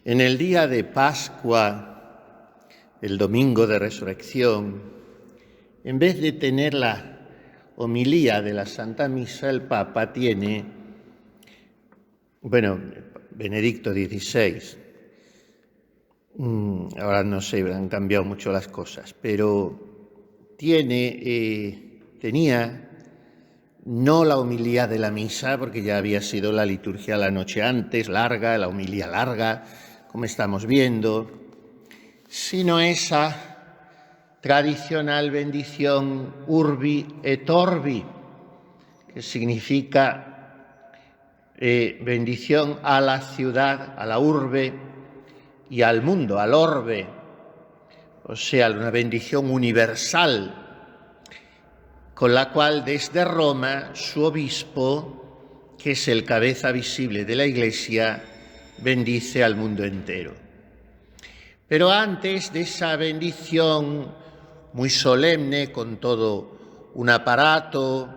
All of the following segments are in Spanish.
En el día de Pascua, el domingo de Resurrección, en vez de tener la homilía de la Santa Misa, el Papa tiene, Benedicto XVI, ahora no sé, han cambiado mucho las cosas, pero tenía no la homilía de la misa, porque ya había sido la liturgia la noche antes, larga, la homilía larga, como estamos viendo, sino esa tradicional bendición Urbi et Orbi, que significa bendición a la ciudad, a la urbe y al mundo, al orbe, o sea, una bendición universal, con la cual desde Roma su obispo, que es el cabeza visible de la Iglesia, bendice al mundo entero. Pero antes de esa bendición muy solemne, con todo un aparato,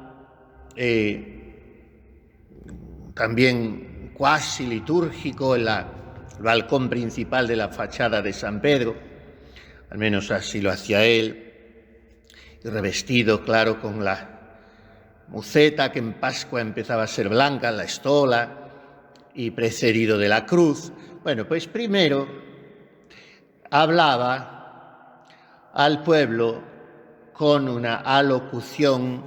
también cuasi litúrgico en el balcón principal de la fachada de San Pedro, al menos así lo hacía él, y revestido, claro, con la muceta que en Pascua empezaba a ser blanca, la estola, y precedido de la cruz. Bueno, pues primero hablaba al pueblo con una alocución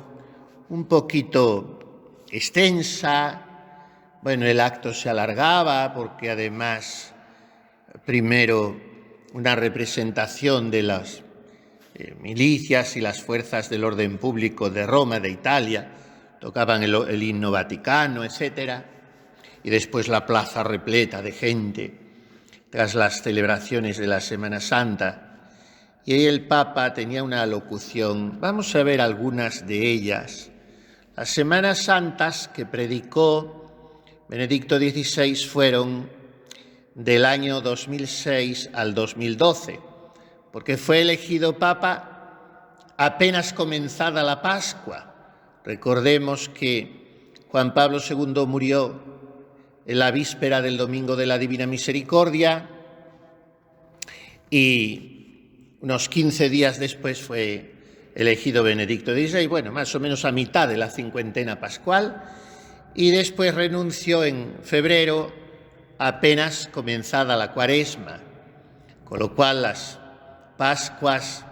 un poquito extensa. Bueno, el acto se alargaba porque además, primero, una representación de las milicias y las fuerzas del orden público de Roma, de Italia, tocaban el himno vaticano, etc. Y después la plaza repleta de gente tras las celebraciones de la Semana Santa. Y ahí el Papa tenía una alocución. Vamos a ver algunas de ellas. Las Semanas Santas que predicó Benedicto XVI fueron del año 2006 al 2012, porque fue elegido Papa apenas comenzada la Pascua. Recordemos que Juan Pablo II murió en la víspera del Domingo de la Divina Misericordia y unos 15 días después fue elegido Benedicto XVI, más o menos a mitad de la cincuentena pascual, y después renunció en febrero apenas comenzada la Cuaresma, con lo cual las Pascuas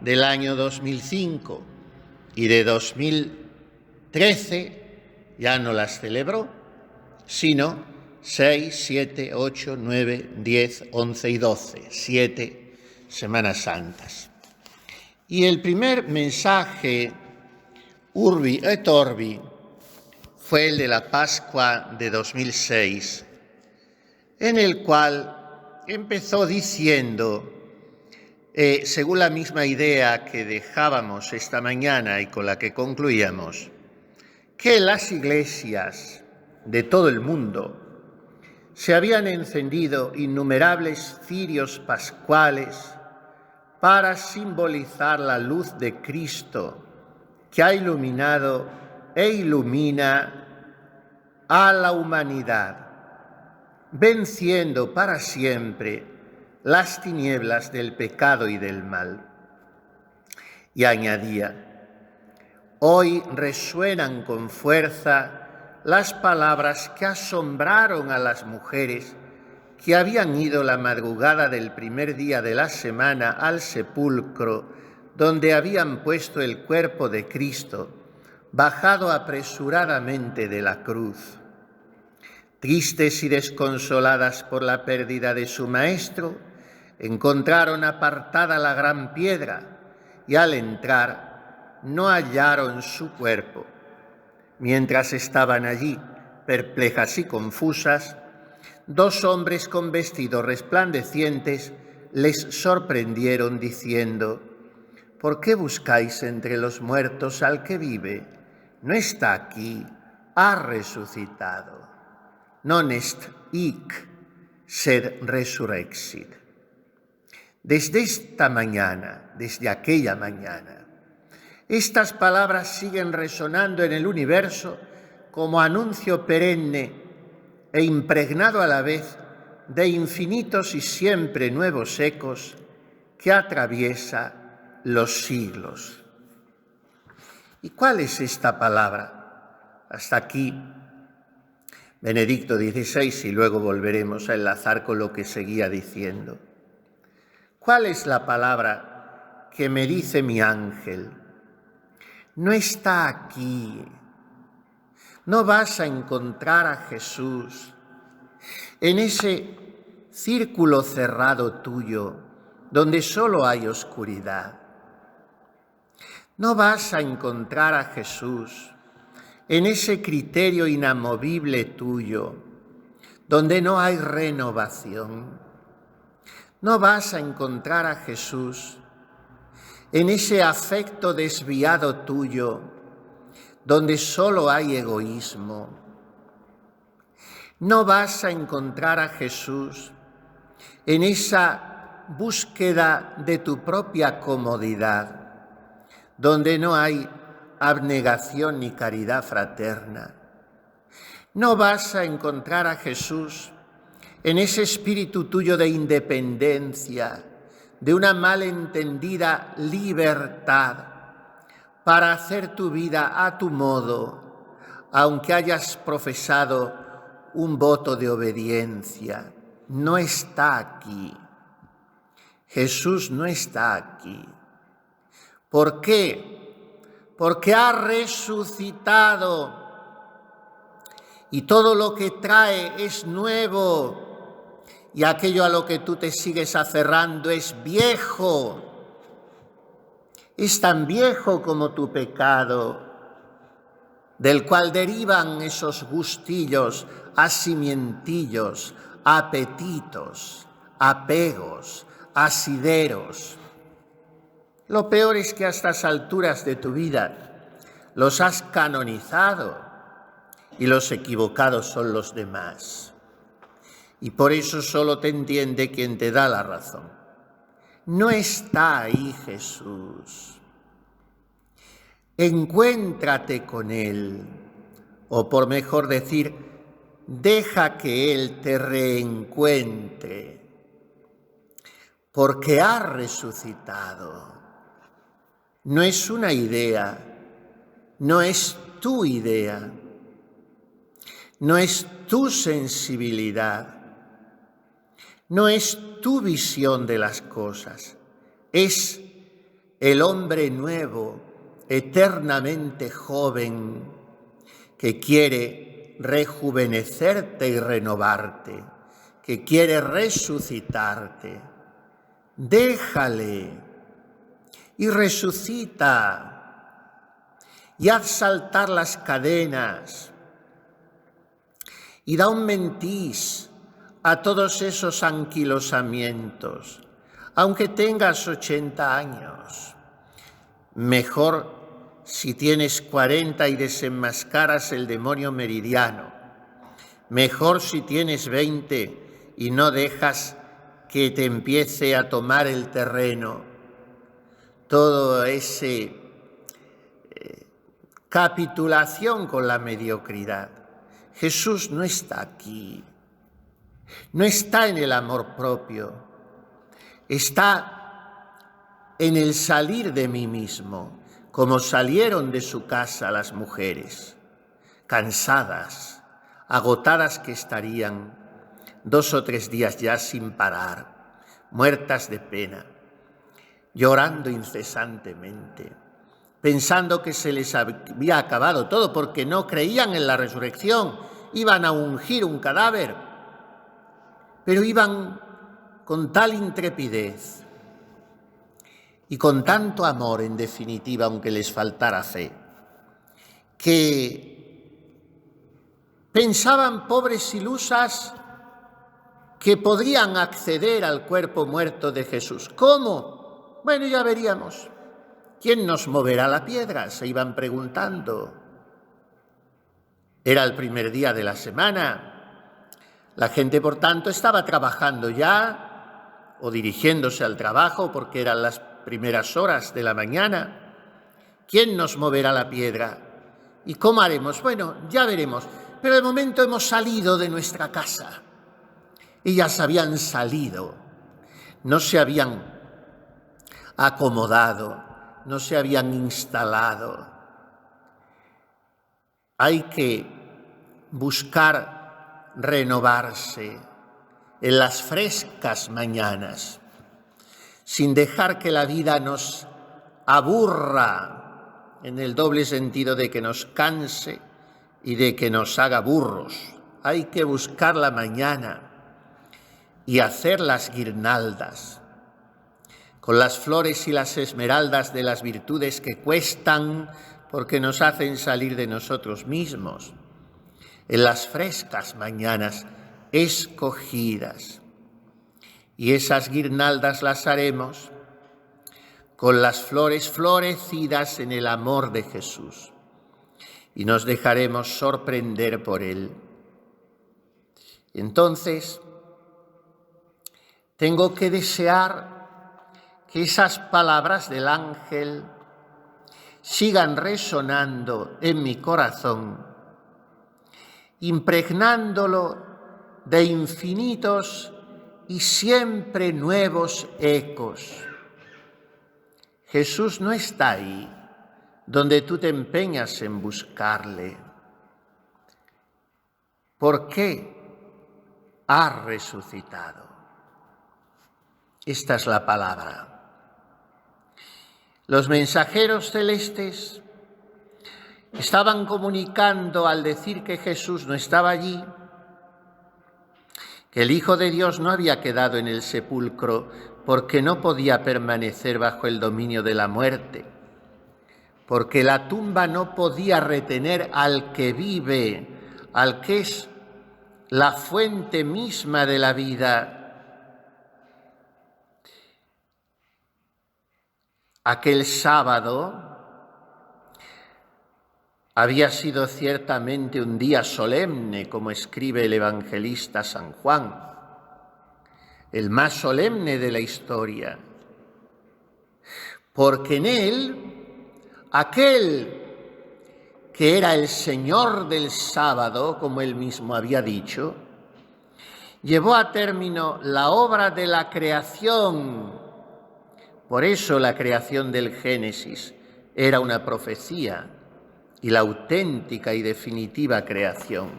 del año 2005 y de 2013 ya no las celebró, sino 6, 7, 8, 9, 10, 11 y 12, 7 Semanas Santas. Y el primer mensaje, Urbi et Orbi, fue el de la Pascua de 2006, en el cual empezó diciendo, según la misma idea que dejábamos esta mañana y con la que concluíamos, que las iglesias de todo el mundo se habían encendido innumerables cirios pascuales para simbolizar la luz de Cristo que ha iluminado e ilumina a la humanidad, venciendo para siempre las tinieblas del pecado y del mal. Y añadía, hoy resuenan con fuerza las palabras que asombraron a las mujeres que habían ido la madrugada del primer día de la semana al sepulcro donde habían puesto el cuerpo de Cristo, bajado apresuradamente de la cruz. Tristes y desconsoladas por la pérdida de su maestro, encontraron apartada la gran piedra y al entrar no hallaron su cuerpo. Mientras estaban allí, perplejas y confusas, dos hombres con vestidos resplandecientes les sorprendieron diciendo, ¿por qué buscáis entre los muertos al que vive? No está aquí, ha resucitado. Non est hic, sed resurrexit. Desde esta mañana, desde aquella mañana, estas palabras siguen resonando en el universo como anuncio perenne e impregnado a la vez de infinitos y siempre nuevos ecos que atraviesa los siglos. ¿Y cuál es esta palabra? Hasta aquí Benedicto XVI, y luego volveremos a enlazar con lo que seguía diciendo. ¿Cuál es la palabra que me dice mi ángel? No está aquí. No vas a encontrar a Jesús en ese círculo cerrado tuyo, donde solo hay oscuridad. No vas a encontrar a Jesús en ese criterio inamovible tuyo, donde no hay renovación. No vas a encontrar a Jesús en ese afecto desviado tuyo, donde solo hay egoísmo. No vas a encontrar a Jesús en esa búsqueda de tu propia comodidad, donde no hay abnegación ni caridad fraterna. No vas a encontrar a Jesús en ese espíritu tuyo de independencia, de una malentendida libertad para hacer tu vida a tu modo, aunque hayas profesado un voto de obediencia. No está aquí. Jesús no está aquí. ¿Por qué? Porque ha resucitado y todo lo que trae es nuevo y aquello a lo que tú te sigues aferrando es viejo. Es tan viejo como tu pecado, del cual derivan esos gustillos, asimientillos, apetitos, apegos, asideros. Lo peor es que a estas alturas de tu vida los has canonizado y los equivocados son los demás. Y por eso solo te entiende quien te da la razón. No está ahí Jesús. Encuéntrate con Él, o por mejor decir, deja que Él te reencuentre, porque ha resucitado. No es una idea, no es tu idea, no es tu sensibilidad, no es tu visión de las cosas, es el hombre nuevo, eternamente joven, que quiere rejuvenecerte y renovarte, que quiere resucitarte. Déjale y resucita y haz saltar las cadenas y da un mentís a todos esos anquilosamientos, aunque tengas 80 años. Mejor si tienes 40 y desenmascaras el demonio meridiano. Mejor si tienes 20 y no dejas que te empiece a tomar el terreno. Todo ese capitulación con la mediocridad. Jesús no está aquí. No está en el amor propio, está en el salir de mí mismo, como salieron de su casa las mujeres, cansadas, agotadas que estarían 2 o 3 días ya sin parar, muertas de pena, llorando incesantemente, pensando que se les había acabado todo porque no creían en la resurrección, iban a ungir un cadáver. Pero iban con tal intrepidez y con tanto amor, en definitiva, aunque les faltara fe, que pensaban, pobres ilusas, que podrían acceder al cuerpo muerto de Jesús. ¿Cómo? Bueno, ya veríamos. ¿Quién nos moverá la piedra?, se iban preguntando. Era el primer día de la semana. La gente, por tanto, estaba trabajando ya o dirigiéndose al trabajo porque eran las primeras horas de la mañana. ¿Quién nos moverá la piedra? ¿Y cómo haremos? Bueno, ya veremos. Pero de momento hemos salido de nuestra casa. Ellas habían salido, no se habían acomodado, no se habían instalado. Hay que buscar renovarse en las frescas mañanas, sin dejar que la vida nos aburra, en el doble sentido de que nos canse y de que nos haga burros. Hay que buscar la mañana y hacer las guirnaldas con las flores y las esmeraldas de las virtudes que cuestan porque nos hacen salir de nosotros mismos, en las frescas mañanas escogidas. Y esas guirnaldas las haremos con las flores florecidas en el amor de Jesús, y nos dejaremos sorprender por Él. Entonces, tengo que desear que esas palabras del ángel sigan resonando en mi corazón, impregnándolo de infinitos y siempre nuevos ecos. Jesús no está ahí donde tú te empeñas en buscarle. ¿Por qué ha resucitado? Esta es la palabra. Los mensajeros celestes estaban comunicando al decir que Jesús no estaba allí, que el Hijo de Dios no había quedado en el sepulcro porque no podía permanecer bajo el dominio de la muerte, porque la tumba no podía retener al que vive, al que es la fuente misma de la vida. Aquel sábado había sido ciertamente un día solemne, como escribe el evangelista San Juan, el más solemne de la historia, porque en él, aquel que era el Señor del sábado, como él mismo había dicho, llevó a término la obra de la creación. Por eso la creación del Génesis era una profecía, y la auténtica y definitiva creación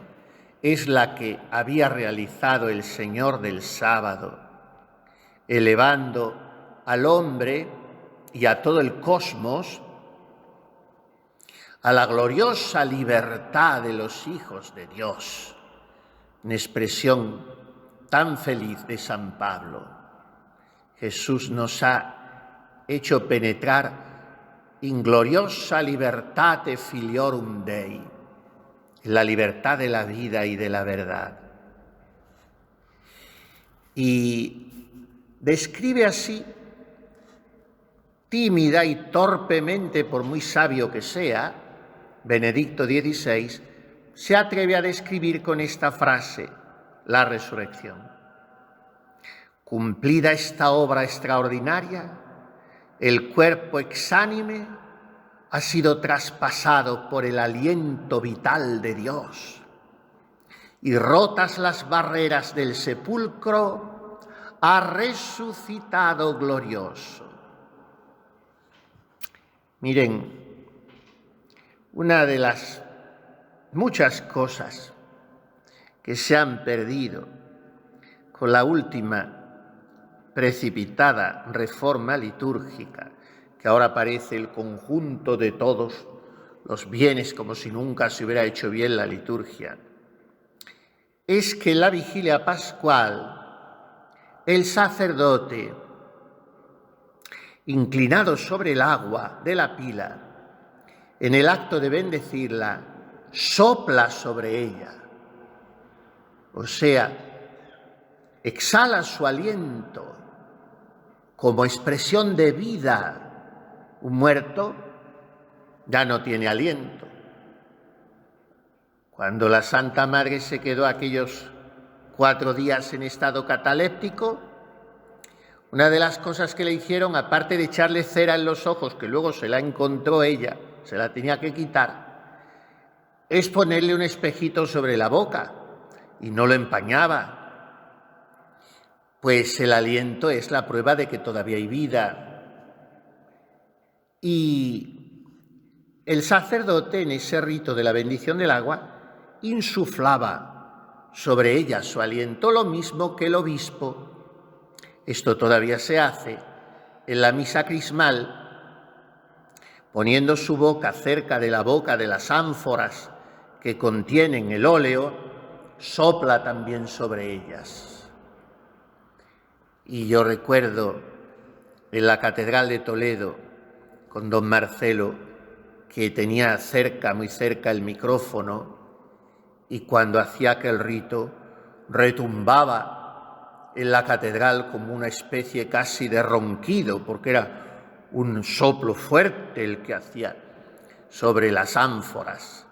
es la que había realizado el Señor del sábado, elevando al hombre y a todo el cosmos a la gloriosa libertad de los hijos de Dios, una expresión tan feliz de San Pablo. Jesús nos ha hecho penetrar in gloriosa libertate filiorum Dei, la libertad de la vida y de la verdad. Y describe así, tímida y torpemente, por muy sabio que sea, Benedicto XVI se atreve a describir con esta frase la resurrección. Cumplida esta obra extraordinaria, el cuerpo exánime ha sido traspasado por el aliento vital de Dios, y rotas las barreras del sepulcro, ha resucitado glorioso. Miren, una de las muchas cosas que se han perdido con la última precipitada reforma litúrgica, que ahora parece el conjunto de todos los bienes, como si nunca se hubiera hecho bien la liturgia, es que en la vigilia pascual el sacerdote, inclinado sobre el agua de la pila, en el acto de bendecirla, sopla sobre ella, o sea, exhala su aliento como expresión de vida. Un muerto ya no tiene aliento. Cuando la Santa Madre se quedó aquellos 4 días en estado cataléptico, una de las cosas que le hicieron, aparte de echarle cera en los ojos, que luego se la encontró ella, se la tenía que quitar, es ponerle un espejito sobre la boca, y no lo empañaba. pues el aliento es la prueba de que todavía hay vida. Y el sacerdote, en ese rito de la bendición del agua, insuflaba sobre ella su aliento, lo mismo que el obispo. Esto todavía se hace en la misa crismal, poniendo su boca cerca de la boca de las ánforas que contienen el óleo, sopla también sobre ellas. Y yo recuerdo en la Catedral de Toledo, con don Marcelo, que tenía muy cerca el micrófono, y cuando hacía aquel rito retumbaba en la catedral como una especie casi de ronquido, porque era un soplo fuerte el que hacía sobre las ánforas,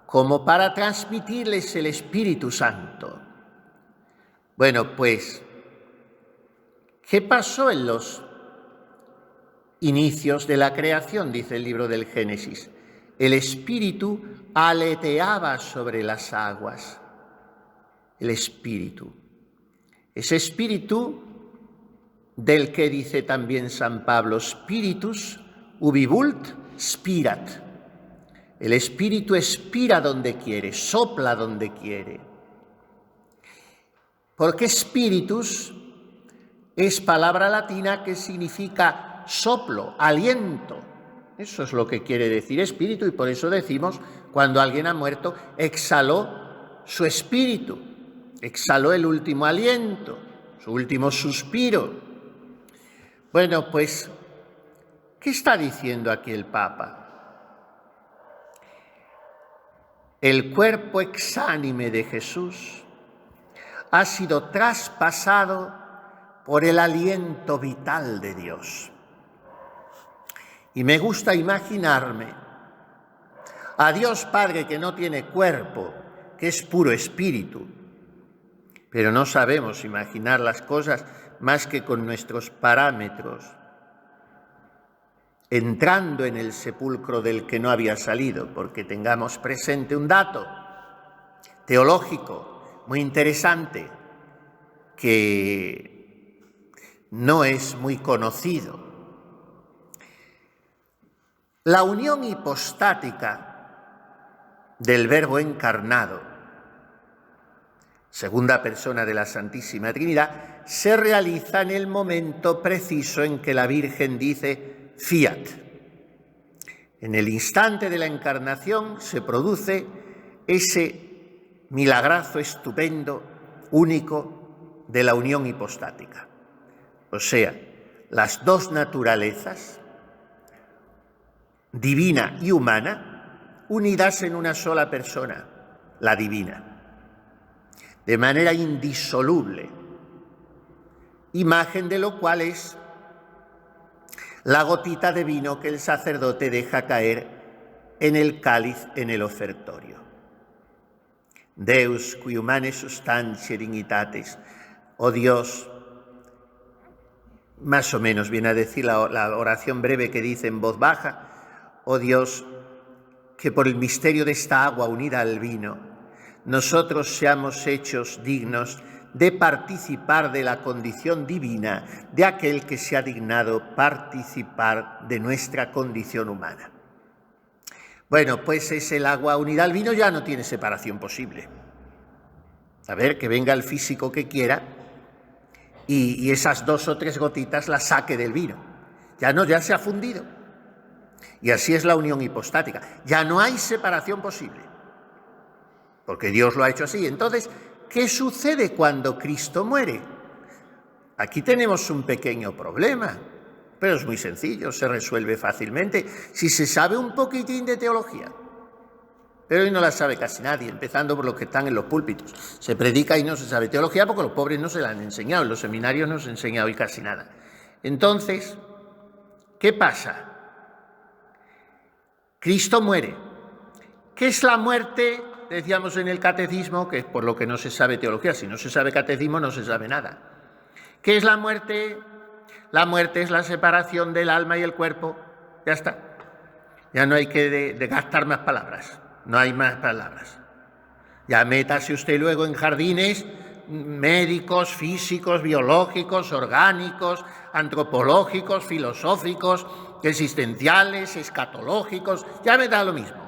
como para transmitirles el Espíritu Santo. Bueno, pues, ¿qué pasó en los inicios de la creación? Dice el libro del Génesis. El Espíritu aleteaba sobre las aguas. El Espíritu. Ese Espíritu del que dice también San Pablo, Spiritus ubi vult spirat. El Espíritu expira donde quiere, sopla donde quiere. Porque Spiritus es palabra latina que significa soplo, aliento. Eso es lo que quiere decir espíritu, y por eso decimos, cuando alguien ha muerto, exhaló su espíritu, exhaló el último aliento, su último suspiro. Bueno, pues, ¿qué está diciendo aquí el Papa? El cuerpo exánime de Jesús ha sido traspasado por el aliento vital de Dios. Y me gusta imaginarme a Dios Padre, que no tiene cuerpo, que es puro espíritu, pero no sabemos imaginar las cosas más que con nuestros parámetros, entrando en el sepulcro del que no había salido, porque tengamos presente un dato teológico muy interesante que no es muy conocido. La unión hipostática del Verbo encarnado, segunda persona de la Santísima Trinidad, se realiza en el momento preciso en que la Virgen dice fiat. En el instante de la encarnación se produce ese milagrazo estupendo, único, de la unión hipostática. O sea, las dos naturalezas, divina y humana, unidas en una sola persona, la divina, de manera indisoluble, imagen de lo cual es la gotita de vino que el sacerdote deja caer en el cáliz en el ofertorio. Deus qui humane substantiae dignitatis, oh Dios, más o menos viene a decir la oración breve que dice en voz baja, oh Dios, que por el misterio de esta agua unida al vino, nosotros seamos hechos dignos de participar de la condición divina de aquel que se ha dignado participar de nuestra condición humana. Bueno, pues es el agua unida al vino, ya no tiene separación posible. A ver, que venga el físico que quiera y esas 2 o 3 gotitas las saque del vino. Ya se ha fundido. Y así es la unión hipostática. Ya no hay separación posible, porque Dios lo ha hecho así. Entonces, ¿qué sucede cuando Cristo muere? Aquí tenemos un pequeño problema, pero es muy sencillo, se resuelve fácilmente si se sabe un poquitín de teología. Pero hoy no la sabe casi nadie, empezando por los que están en los púlpitos. Se predica y no se sabe teología porque los pobres no se la han enseñado, en los seminarios no se enseña hoy casi nada. Entonces, ¿qué pasa? Cristo muere. ¿Qué es la muerte? Decíamos en el catecismo, que es por lo que no se sabe teología. Si no se sabe catecismo, no se sabe nada. ¿Qué es la muerte? La muerte es la separación del alma y el cuerpo. Ya está. Ya no hay que gastar más palabras. No hay más palabras. Ya métase usted luego en jardines médicos, físicos, biológicos, orgánicos, antropológicos, filosóficos, existenciales, escatológicos, ya me da lo mismo.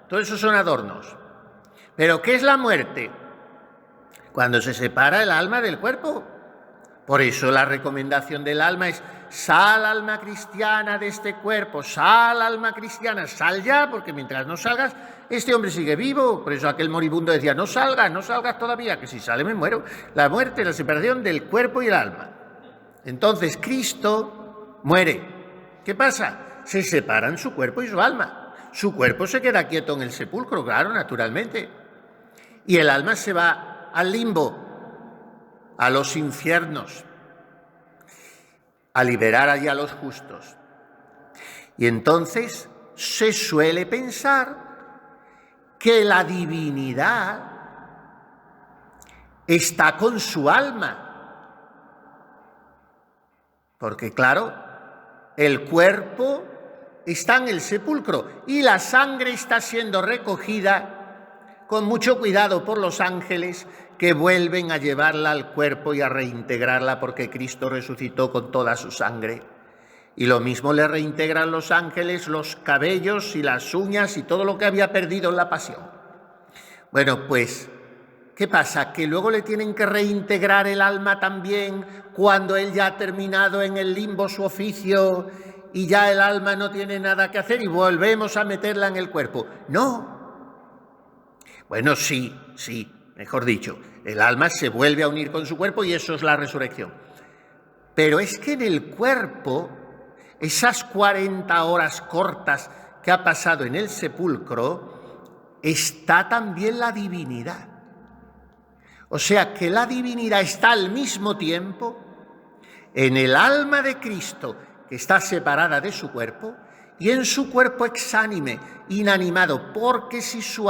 Todo eso son adornos. ¿Pero qué es la muerte? Cuando se separa el alma del cuerpo. Por eso la recomendación del alma es: sal, alma cristiana, de este cuerpo, sal, alma cristiana, sal ya, porque mientras no salgas, este hombre sigue vivo. Por eso aquel moribundo decía: no salgas todavía, que si sale me muero. La muerte, la separación del cuerpo y el alma. Entonces Cristo muere. ¿Qué pasa? Se separan su cuerpo y su alma. Su cuerpo se queda quieto en el sepulcro, claro, naturalmente. Y el alma se va al limbo, a los infiernos, a liberar allí a los justos. Y entonces se suele pensar que la divinidad está con su alma. Porque claro, el cuerpo está en el sepulcro y la sangre está siendo recogida con mucho cuidado por los ángeles, que vuelven a llevarla al cuerpo y a reintegrarla, porque Cristo resucitó con toda su sangre. Y lo mismo le reintegran los ángeles los cabellos y las uñas y todo lo que había perdido en la pasión. Bueno, pues, ¿qué pasa? ¿Que luego le tienen que reintegrar el alma también cuando él ya ha terminado en el limbo su oficio y ya el alma no tiene nada que hacer y volvemos a meterla en el cuerpo? No. Bueno, sí, mejor dicho, el alma se vuelve a unir con su cuerpo y eso es la resurrección. Pero es que en el cuerpo, esas 40 horas cortas que ha pasado en el sepulcro, está también la divinidad. O sea que la divinidad está al mismo tiempo en el alma de Cristo, que está separada de su cuerpo, y en su cuerpo exánime, inanimado, porque si su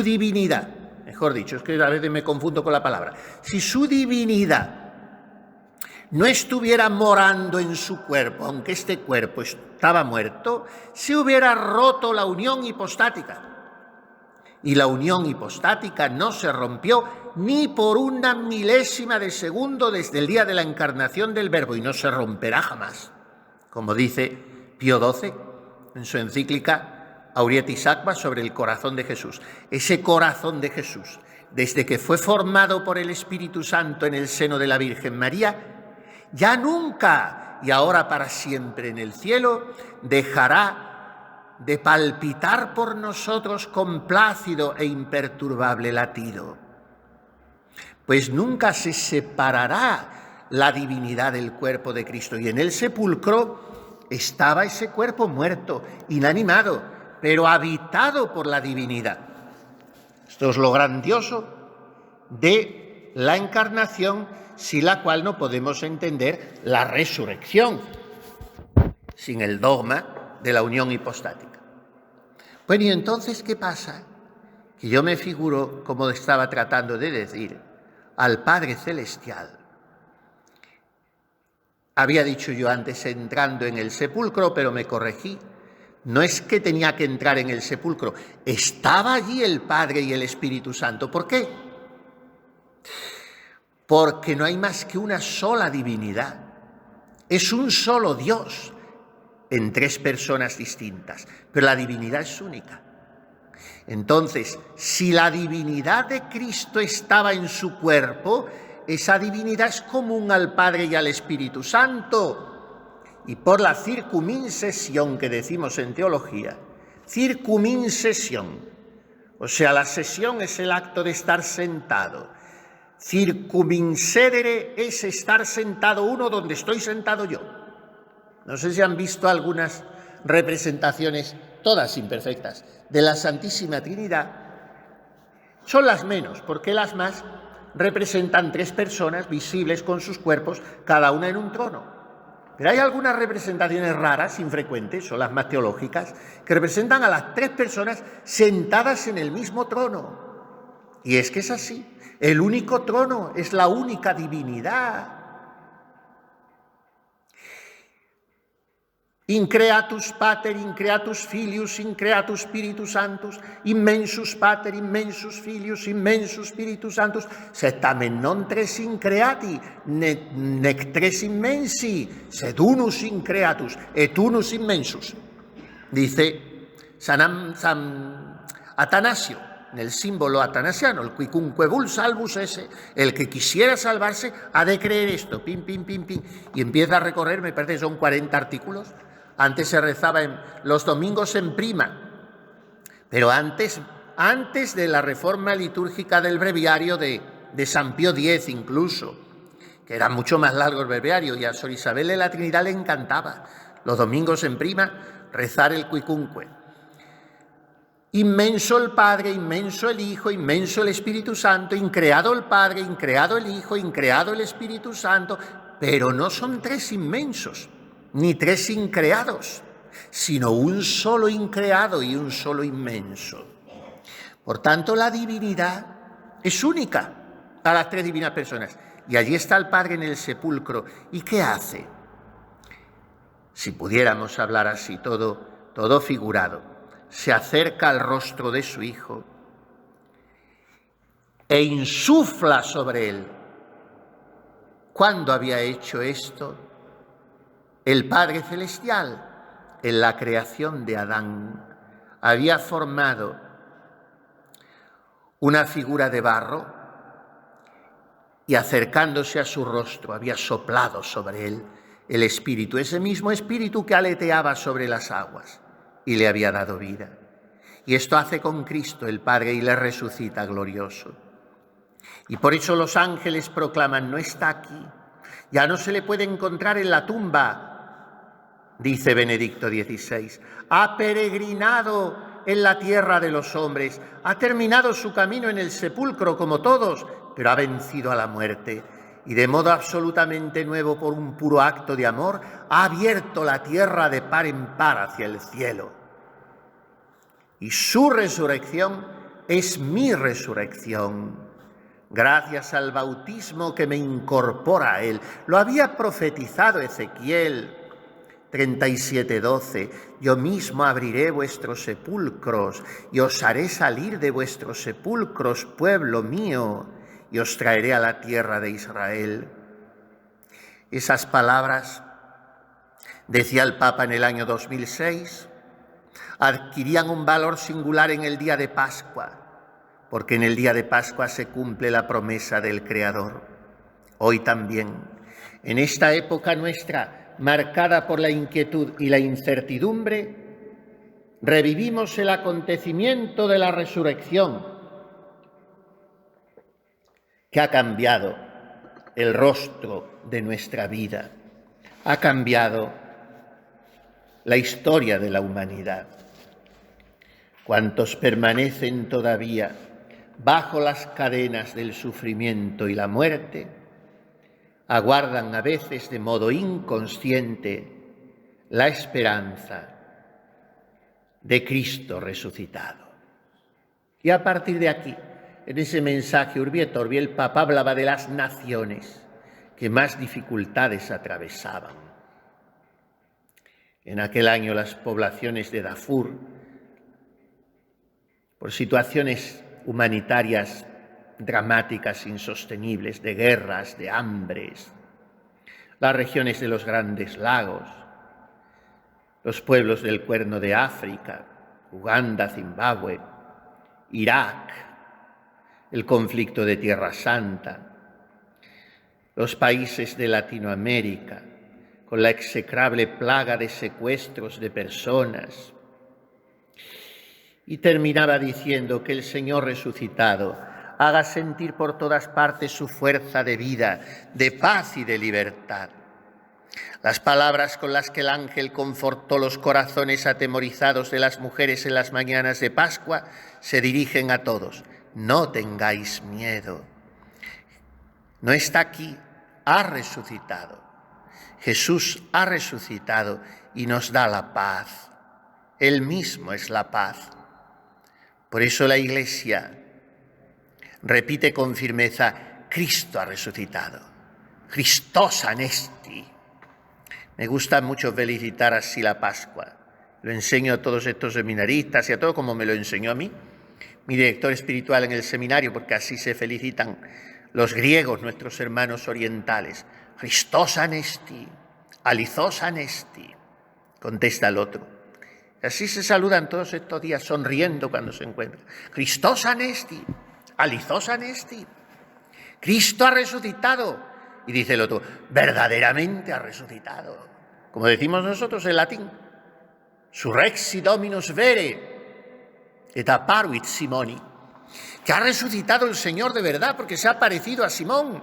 divinidad, mejor dicho, es que a veces me confundo con la palabra, si su divinidad no estuviera morando en su cuerpo, aunque este cuerpo estaba muerto, se hubiera roto la unión hipostática. Y la unión hipostática no se rompió ni por una milésima de segundo desde el día de la encarnación del Verbo, y no se romperá jamás, como dice Pío XII en su encíclica Aurietis Aqua sobre el corazón de Jesús. Ese corazón de Jesús, desde que fue formado por el Espíritu Santo en el seno de la Virgen María, ya nunca y ahora para siempre en el cielo dejará de palpitar por nosotros con plácido e imperturbable latido. Pues nunca se separará la divinidad del cuerpo de Cristo. Y en el sepulcro estaba ese cuerpo muerto, inanimado, pero habitado por la divinidad. Esto es lo grandioso de la encarnación, sin la cual no podemos entender la resurrección, sin el dogma de la unión hipostática. Bueno, y entonces, ¿qué pasa? Que yo me figuro, como estaba tratando de decir, al Padre Celestial. Había dicho yo antes entrando en el sepulcro, pero me corregí. No es que tenía que entrar en el sepulcro, estaba allí el Padre y el Espíritu Santo. ¿Por qué? Porque no hay más que una sola divinidad. Es un solo Dios en tres personas distintas, pero la divinidad es única. Entonces, si la divinidad de Cristo estaba en su cuerpo, esa divinidad es común al Padre y al Espíritu Santo. Y por la circumincesión que decimos en teología, circumincesión, o sea, la sesión es el acto de estar sentado. Circumincedere es estar sentado uno donde estoy sentado yo. No sé si han visto algunas representaciones, todas imperfectas, de la Santísima Trinidad. Son las menos, porque las más representan tres personas visibles con sus cuerpos, cada una en un trono. Pero hay algunas representaciones raras, infrecuentes, son las más teológicas, que representan a las tres personas sentadas en el mismo trono. Y es que es así. El único trono es la única divinidad. In creatus Pater, in creatus Filius, in creatus Spiritus Sanctus, immensus Pater, immensus Filius, immensus Spiritus Sanctus, sed tamen non tres increati, nec tres immensi, sed unus increatus, et unus immensus. Dice San Atanasio, en el símbolo atanasiano, el quicunque vul salvus esse, el que quisiera salvarse ha de creer esto, pim, pim, pim, pim, y empieza a recorrer, me parece que son 40 artículos. Antes se rezaba los domingos en prima, pero antes de la reforma litúrgica del breviario de San Pío X incluso, que era mucho más largo el breviario, y a Sor Isabel de la Trinidad le encantaba los domingos en prima rezar el quicunque. Inmenso el Padre, inmenso el Hijo, inmenso el Espíritu Santo, increado el Padre, increado el Hijo, increado el Espíritu Santo, pero no son tres inmensos, ni tres increados, sino un solo increado y un solo inmenso. Por tanto, la divinidad es única a las tres divinas personas. Y allí está el Padre en el sepulcro. ¿Y qué hace? Si pudiéramos hablar así, todo figurado, se acerca al rostro de su Hijo e insufla sobre él. ¿Cuándo había hecho esto el Padre Celestial? En la creación de Adán había formado una figura de barro y acercándose a su rostro había soplado sobre él el Espíritu, ese mismo Espíritu que aleteaba sobre las aguas y le había dado vida. Y esto hace con Cristo el Padre y le resucita glorioso. Y por eso los ángeles proclaman: no está aquí, ya no se le puede encontrar en la tumba. Dice Benedicto XVI, ha peregrinado en la tierra de los hombres, ha terminado su camino en el sepulcro como todos, pero ha vencido a la muerte y de modo absolutamente nuevo, por un puro acto de amor, ha abierto la tierra de par en par hacia el cielo. Y su resurrección es mi resurrección, gracias al bautismo que me incorpora a él. Lo había profetizado Ezequiel 37:12, yo mismo abriré vuestros sepulcros y os haré salir de vuestros sepulcros, pueblo mío, y os traeré a la tierra de Israel. Esas palabras, decía el Papa en el año 2006, adquirían un valor singular en el día de Pascua, porque en el día de Pascua se cumple la promesa del Creador. Hoy también, en esta época nuestra, marcada por la inquietud y la incertidumbre, revivimos el acontecimiento de la resurrección, que ha cambiado el rostro de nuestra vida, ha cambiado la historia de la humanidad. Cuantos permanecen todavía bajo las cadenas del sufrimiento y la muerte, aguardan a veces de modo inconsciente la esperanza de Cristo resucitado. Y a partir de aquí, en ese mensaje Urbi et Orbi, el Papa hablaba de las naciones que más dificultades atravesaban. En aquel año las poblaciones de Darfur, por situaciones humanitarias dramáticas, insostenibles, de guerras, de hambres, las regiones de los Grandes Lagos, los pueblos del Cuerno de África, Uganda, Zimbabue, Irak, el conflicto de Tierra Santa, los países de Latinoamérica, con la execrable plaga de secuestros de personas. Y terminaba diciendo que el Señor resucitado haga sentir por todas partes su fuerza de vida, de paz y de libertad. Las palabras con las que el ángel confortó los corazones atemorizados de las mujeres en las mañanas de Pascua se dirigen a todos. No tengáis miedo. No está aquí, ha resucitado. Jesús ha resucitado y nos da la paz. Él mismo es la paz. Por eso la Iglesia repite con firmeza: Cristo ha resucitado. Christos anesti. Me gusta mucho felicitar así la Pascua. Lo enseño a todos estos seminaristas y a todos como me lo enseñó a mí, mi director espiritual en el seminario, porque así se felicitan los griegos, nuestros hermanos orientales. Christos anesti, alithos anesti, contesta el otro. Así se saludan todos estos días, sonriendo cuando se encuentran. Christos anesti, alithos anesti. Cristo ha resucitado. Y dice el otro, verdaderamente ha resucitado. Como decimos nosotros en latín, surrexi dominus vere, et apparuit Simoni. Que ha resucitado el Señor de verdad porque se ha parecido a Simón.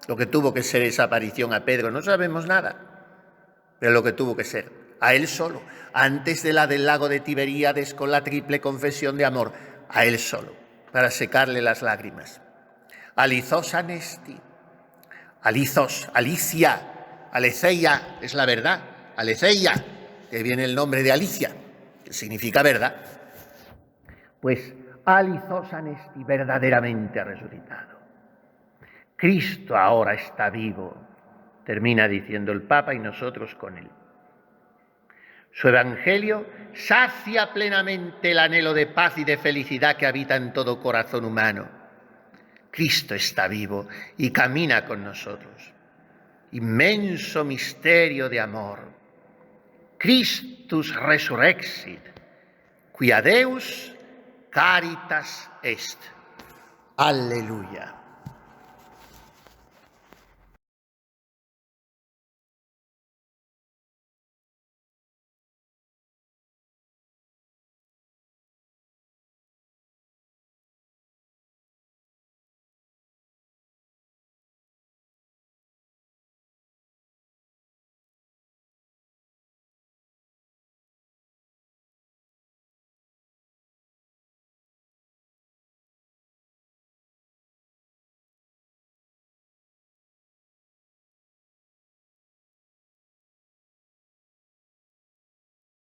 Lo que tuvo que ser esa aparición a Pedro, no sabemos nada, pero lo que tuvo que ser, a él solo, antes de la del lago de Tiberíades con la triple confesión de amor, a él solo, para secarle las lágrimas. Alithos anesti, alithos, Alicia, aletheia es la verdad, aletheia, que viene el nombre de Alicia, que significa verdad. Pues alithos anesti, verdaderamente ha resucitado. Cristo ahora está vivo, termina diciendo el Papa y nosotros con él. Su evangelio sacia plenamente el anhelo de paz y de felicidad que habita en todo corazón humano. Cristo está vivo y camina con nosotros. Inmenso misterio de amor. Christus resurrexit, quia Deus caritas est. Aleluya.